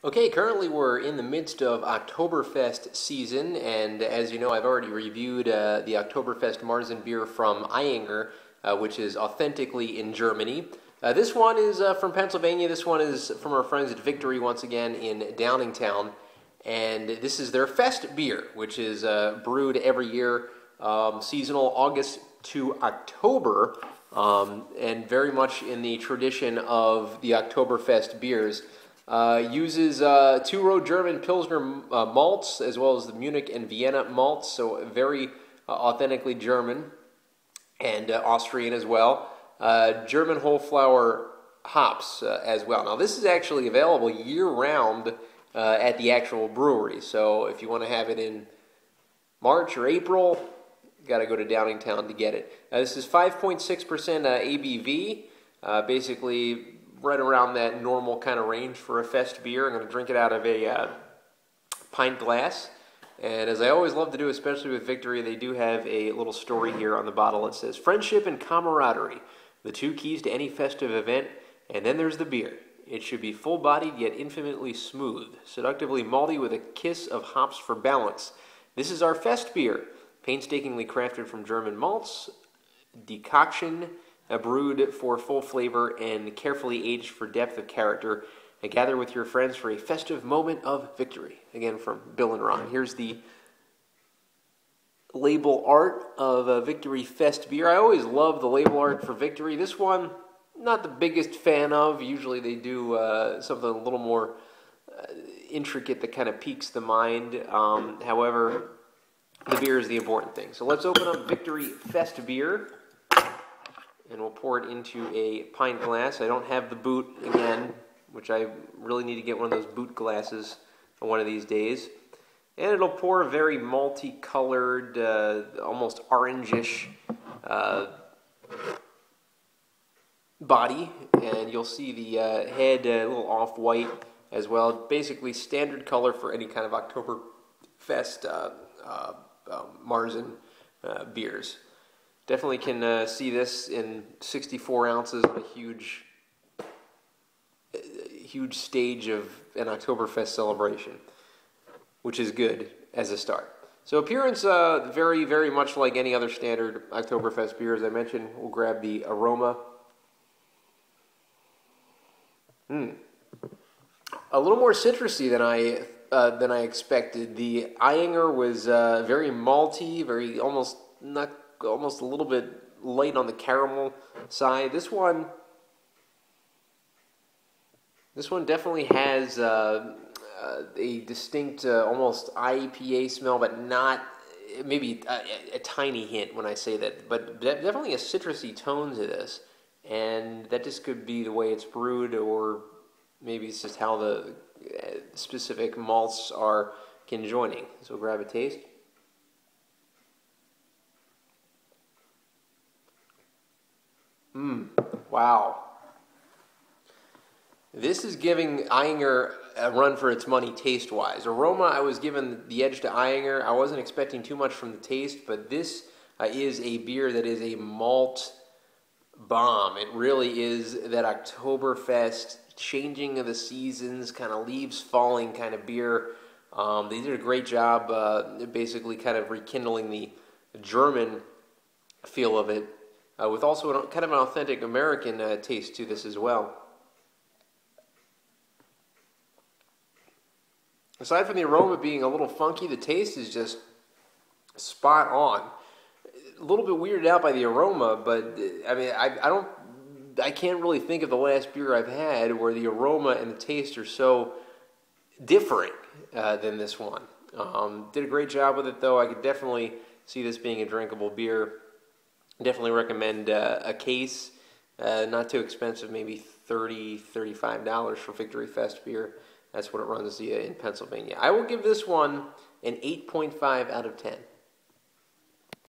Okay, currently we're in the midst of Oktoberfest season, and as you know, I've already reviewed the Oktoberfest-Marzen beer from Eyinger, which is authentically in Germany. This one is from Pennsylvania. This one is from our friends at Victory, once again, in Downingtown. And this is their Festbier, which is brewed every year, seasonal August to October, and very much in the tradition of the Oktoberfest beers. Uses two-row German Pilsner malts, as well as the Munich and Vienna malts, so very authentically German, and Austrian as well. German whole flower hops as well. Now, this is actually available year-round at the actual brewery, so if you want to have it in March or April, you got to go to Downingtown to get it. This is 5.6% ABV, basically right around that normal kind of range for a fest beer. I'm going to drink it out of a pint glass. And as I always love to do, especially with Victory, they do have a little story here on the bottle. It says, "Friendship and camaraderie, the two keys to any festive event." And then there's the beer. It should be full-bodied yet infinitely smooth, seductively malty with a kiss of hops for balance. This is our fest beer, painstakingly crafted from German malts, decoction, brewed for full flavor and carefully aged for depth of character. Gather with your friends for a festive moment of victory. Again, from Bill and Ron. Here's the label art of Victory Fest beer. I always love the label art for Victory. This one, not the biggest fan of. Usually they do something a little more intricate that kind of piques the mind. However, the beer is the important thing. So let's open up Victory Fest beer, and we'll pour it into a pint glass. I don't have the boot again, which I really need to get one of those boot glasses one of these days. And it'll pour a very multicolored, almost orangish body. And you'll see the head a little off-white as well. Basically standard color for any kind of Oktoberfest Marzen beers. Definitely can see this in 64 ounces on a huge stage of an Oktoberfest celebration, which is good as a start. So appearance, very, very much like any other standard Oktoberfest beer. As I mentioned, we'll grab the aroma. A little more citrusy than I expected. The Eyinger was very malty, very almost a little bit light on the caramel side. This one definitely has a distinct, almost IPA smell, but not, maybe a tiny hint when I say that, but definitely a citrusy tone to this, and that just could be the way it's brewed, or maybe it's just how the specific malts are conjoining. So grab a taste. Wow. This is giving Eyinger a run for its money taste-wise. Aroma, I was given the edge to Eyinger. I wasn't expecting too much from the taste, but this is a beer that is a malt bomb. It really is that Oktoberfest, changing of the seasons, kind of leaves falling kind of beer. They did a great job basically kind of rekindling the German feel of it, with also kind of an authentic American taste to this as well. Aside from the aroma being a little funky, the taste is just spot on. A little bit weirded out by the aroma, but I mean, I can't really think of the last beer I've had where the aroma and the taste are so different than this one. Did a great job with it, though. I could definitely see this being a drinkable beer. Definitely recommend a case. Not too expensive, maybe $30, $35 for Victory Fest beer. That's what it runs in Pennsylvania. I will give this one an 8.5 out of 10.